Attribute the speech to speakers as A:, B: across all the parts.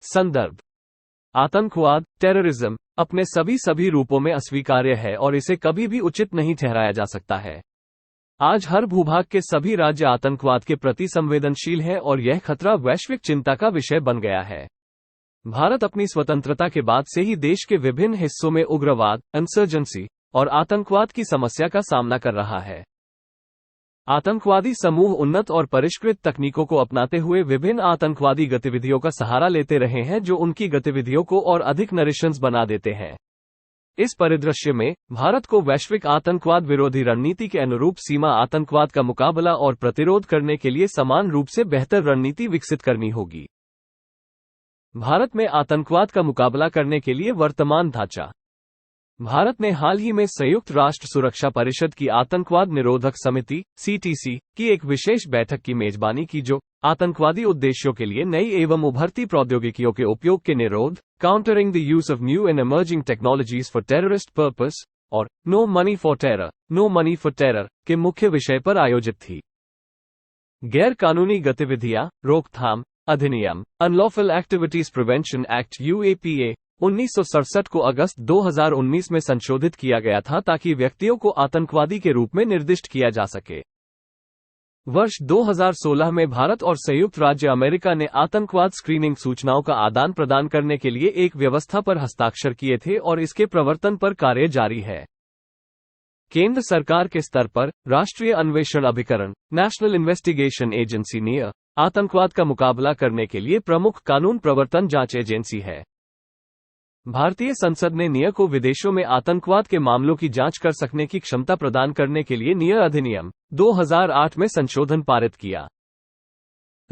A: संदर्भ। आतंकवाद, टेररिज्म अपने सभी रूपों में अस्वीकार्य है और इसे कभी भी उचित नहीं ठहराया जा सकता है। आज हर भूभाग के सभी राज्य आतंकवाद के प्रति संवेदनशील हैं और यह खतरा वैश्विक चिंता का विषय बन गया है। भारत अपनी स्वतंत्रता के बाद से ही देश के विभिन्न हिस्सों में उग्रवाद, इंसर्जेंसी और आतंकवाद की समस्या का सामना कर रहा है। आतंकवादी समूह उन्नत और परिष्कृत तकनीकों को अपनाते हुए विभिन्न आतंकवादी गतिविधियों का सहारा लेते रहे हैं, जो उनकी गतिविधियों को और अधिक नृशंस बना देते हैं। इस परिदृश्य में भारत को वैश्विक आतंकवाद विरोधी रणनीति के अनुरूप सीमा आतंकवाद का मुकाबला और प्रतिरोध करने के लिए समान रूप से बेहतर रणनीति विकसित करनी होगी। भारत में आतंकवाद का मुकाबला करने के लिए वर्तमान ढांचा। भारत ने हाल ही में संयुक्त राष्ट्र सुरक्षा परिषद की आतंकवाद निरोधक समिति (CTC) की एक विशेष बैठक की मेजबानी की, जो आतंकवादी उद्देश्यों के लिए नई एवं उभरती प्रौद्योगिकियों के उपयोग के निरोध, countering the use of new and emerging technologies for terrorist purpose और नो मनी फॉर टेरर के मुख्य विषय पर आयोजित थी। गैर कानूनी गतिविधियां रोकथाम अधिनियम unlawful activities prevention act UAPA 1967 को अगस्त 2019 में संशोधित किया गया था ताकि व्यक्तियों को आतंकवादी के रूप में निर्दिष्ट किया जा सके। वर्ष 2016 में भारत और संयुक्त राज्य अमेरिका ने आतंकवाद स्क्रीनिंग सूचनाओं का आदान प्रदान करने के लिए एक व्यवस्था पर हस्ताक्षर किए थे और इसके प्रवर्तन पर कार्य जारी है। केंद्र सरकार के स्तर पर राष्ट्रीय अन्वेषण अभिकरण नेशनल इन्वेस्टिगेशन एजेंसी NIA आतंकवाद का मुकाबला करने के लिए प्रमुख कानून प्रवर्तन जांच एजेंसी है। भारतीय संसद ने NIA को विदेशों में आतंकवाद के मामलों की जांच कर सकने की क्षमता प्रदान करने के लिए NIA अधिनियम 2008 में संशोधन पारित किया।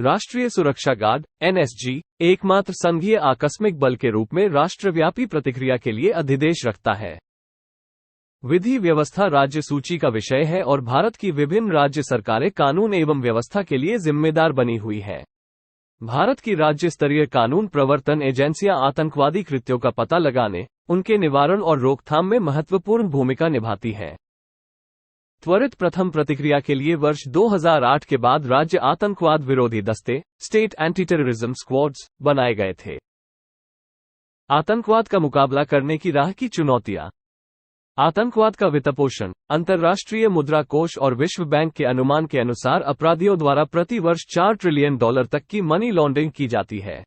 A: राष्ट्रीय सुरक्षा गार्ड NSG एकमात्र संघीय आकस्मिक बल के रूप में राष्ट्रव्यापी प्रतिक्रिया के लिए अधिदेश रखता है। विधि व्यवस्था राज्य सूची का विषय है और भारत की विभिन्न राज्य सरकारें कानून एवं व्यवस्था के लिए जिम्मेदार बनी हुई हैं। भारत की राज्य स्तरीय कानून प्रवर्तन एजेंसियां आतंकवादी कृत्यों का पता लगाने, उनके निवारण और रोकथाम में महत्वपूर्ण भूमिका निभाती हैं। त्वरित प्रथम प्रतिक्रिया के लिए वर्ष 2008 के बाद राज्य आतंकवाद विरोधी दस्ते स्टेट एंटी टेररिज्म स्क्वाड्स बनाए गए थे। आतंकवाद का मुकाबला करने की राह की चुनौतियां। आतंकवाद का वित्तपोषण। अंतर्राष्ट्रीय मुद्रा कोष और विश्व बैंक के अनुमान के अनुसार अपराधियों द्वारा प्रति वर्ष $4 ट्रिलियन तक की मनी लॉन्ड्रिंग की जाती है।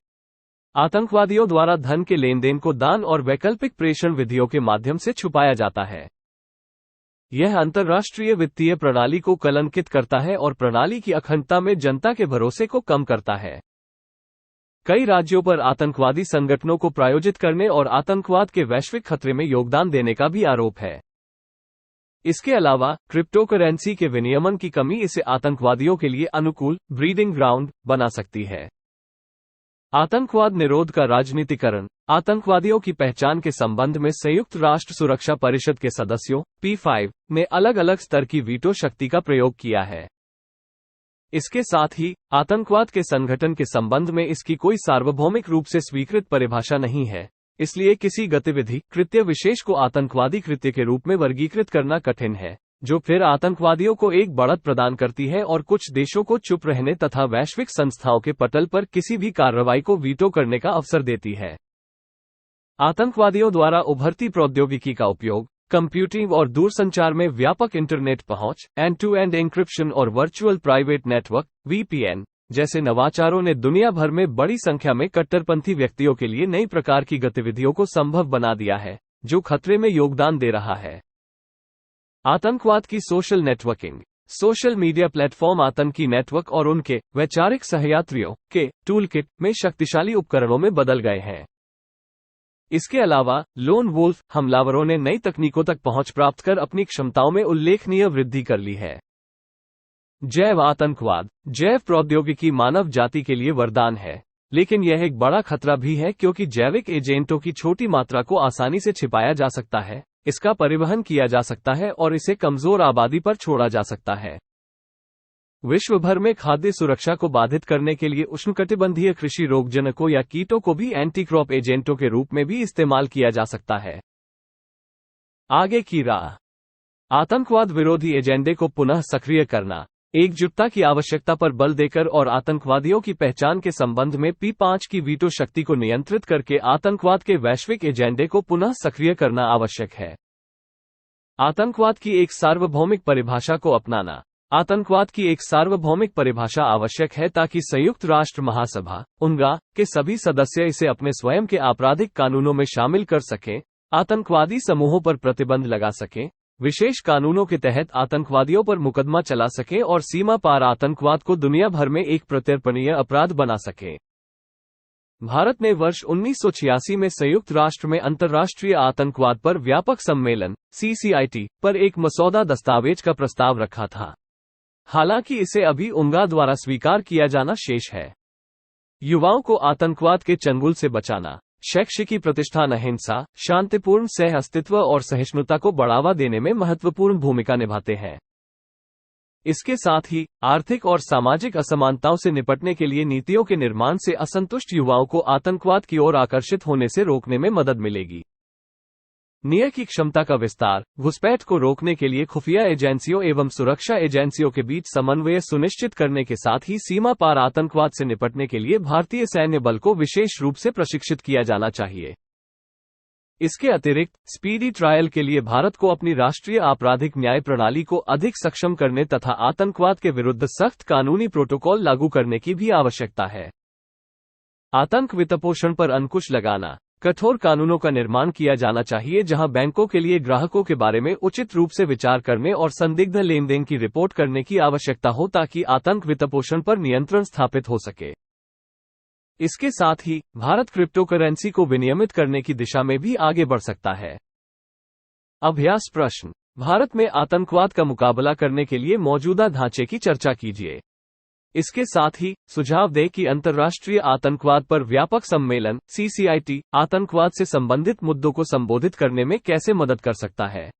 A: आतंकवादियों द्वारा धन के लेन देन को दान और वैकल्पिक प्रेषण विधियों के माध्यम से छुपाया जाता है। यह अंतर्राष्ट्रीय वित्तीय प्रणाली को कलंकित करता है और प्रणाली की अखंडता में जनता के भरोसे को कम करता है। कई राज्यों पर आतंकवादी संगठनों को प्रायोजित करने और आतंकवाद के वैश्विक खतरे में योगदान देने का भी आरोप है। इसके अलावा क्रिप्टोकरेंसी के विनियमन की कमी इसे आतंकवादियों के लिए अनुकूल ब्रीडिंग ग्राउंड बना सकती है। आतंकवाद निरोध का राजनीतिकरण। आतंकवादियों की पहचान के संबंध में संयुक्त राष्ट्र सुरक्षा परिषद के सदस्यों P5 ने अलग अलग स्तर की वीटो शक्ति का प्रयोग किया है। इसके साथ ही आतंकवाद के संगठन के संबंध में इसकी कोई सार्वभौमिक रूप से स्वीकृत परिभाषा नहीं है, इसलिए किसी गतिविधि कृत्य विशेष को आतंकवादी कृत्य के रूप में वर्गीकृत करना कठिन है, जो फिर आतंकवादियों को एक बढ़त प्रदान करती है और कुछ देशों को चुप रहने तथा वैश्विक संस्थाओं के पटल पर किसी भी कार्रवाई को वीटो करने का अवसर देती है। आतंकवादियों द्वारा उभरती प्रौद्योगिकी का उपयोग। कंप्यूटिंग और दूरसंचार में व्यापक इंटरनेट पहुंच, एंड-टू-एंड एन्क्रिप्शन और वर्चुअल प्राइवेट नेटवर्क (VPN) जैसे नवाचारों ने दुनिया भर में बड़ी संख्या में कट्टरपंथी व्यक्तियों के लिए नई प्रकार की गतिविधियों को संभव बना दिया है, जो खतरे में योगदान दे रहा है। आतंकवाद की social networking. Social media platform आतंकी नेटवर्क और उनके वैचारिक सहयात्रियों के टूलकिट में शक्तिशाली उपकरणों में बदल गए हैं। इसके अलावा लोन वुल्फ हमलावरों ने नई तकनीकों तक पहुंच प्राप्त कर अपनी क्षमताओं में उल्लेखनीय वृद्धि कर ली है। जैव आतंकवाद। जैव प्रौद्योगिकी मानव जाति के लिए वरदान है, लेकिन यह एक बड़ा खतरा भी है क्योंकि जैविक एजेंटों की छोटी मात्रा को आसानी से छिपाया जा सकता है, इसका परिवहन किया जा सकता है और इसे कमजोर आबादी पर छोड़ा जा सकता है। विश्व भर में खाद्य सुरक्षा को बाधित करने के लिए उष्णकटिबंधीय कृषि रोगजनकों या कीटों को भी एंटी क्रॉप एजेंटों के रूप में भी इस्तेमाल किया जा सकता है। आगे की राह। आतंकवाद विरोधी एजेंडे को पुनः सक्रिय करना। एकजुटता की आवश्यकता पर बल देकर और आतंकवादियों की पहचान के संबंध में P5 की वीटो शक्ति को नियंत्रित करके आतंकवाद के वैश्विक एजेंडे को पुनः सक्रिय करना आवश्यक है। आतंकवाद की एक सार्वभौमिक परिभाषा को अपनाना। आतंकवाद की एक सार्वभौमिक परिभाषा आवश्यक है ताकि संयुक्त राष्ट्र महासभा UNRWA के सभी सदस्य इसे अपने स्वयं के आपराधिक कानूनों में शामिल कर सकें, आतंकवादी समूहों पर प्रतिबंध लगा सकें, विशेष कानूनों के तहत आतंकवादियों पर मुकदमा चला सकें और सीमा पार आतंकवाद को दुनिया भर में एक प्रत्यर्पणीय अपराध बना सकें। भारत ने वर्ष 1986 में संयुक्त राष्ट्र में अंतर्राष्ट्रीय आतंकवाद पर व्यापक सम्मेलन CCIT पर एक मसौदा दस्तावेज का प्रस्ताव रखा था। हालांकि इसे अभी UNRWA द्वारा स्वीकार किया जाना शेष है। युवाओं को आतंकवाद के चंगुल से बचाना। शैक्षिकी प्रतिष्ठान अहिंसा, शांतिपूर्ण सह अस्तित्व और सहिष्णुता को बढ़ावा देने में महत्वपूर्ण भूमिका निभाते हैं। इसके साथ ही आर्थिक और सामाजिक असमानताओं से निपटने के लिए नीतियों के निर्माण से असंतुष्ट युवाओं को आतंकवाद की ओर आकर्षित होने से रोकने में मदद मिलेगी। न्याय की क्षमता का विस्तार। घुसपैठ को रोकने के लिए खुफिया एजेंसियों एवं सुरक्षा एजेंसियों के बीच समन्वय सुनिश्चित करने के साथ ही सीमा पार आतंकवाद से निपटने के लिए भारतीय सैन्य बल को विशेष रूप से प्रशिक्षित किया जाना चाहिए। इसके अतिरिक्त स्पीडी ट्रायल के लिए भारत को अपनी राष्ट्रीय आपराधिक न्याय प्रणाली को अधिक सक्षम करने तथा आतंकवाद के विरुद्ध सख्त कानूनी प्रोटोकॉल लागू करने की भी आवश्यकता है। आतंक वित्तपोषण पर अंकुश लगाना। कठोर कानूनों का निर्माण किया जाना चाहिए जहां बैंकों के लिए ग्राहकों के बारे में उचित रूप से विचार करने और संदिग्ध लेनदेन की रिपोर्ट करने की आवश्यकता हो ताकि आतंक वित्तपोषण पर नियंत्रण स्थापित हो सके। इसके साथ ही भारत क्रिप्टोकरेंसी को विनियमित करने की दिशा में भी आगे बढ़ सकता है। अभ्यास प्रश्न। भारत में आतंकवाद का मुकाबला करने के लिए मौजूदा ढांचे की चर्चा कीजिए। इसके साथ ही सुझाव दें कि अंतर्राष्ट्रीय आतंकवाद पर व्यापक सम्मेलन CCIT आतंकवाद से संबंधित मुद्दों को संबोधित करने में कैसे मदद कर सकता है।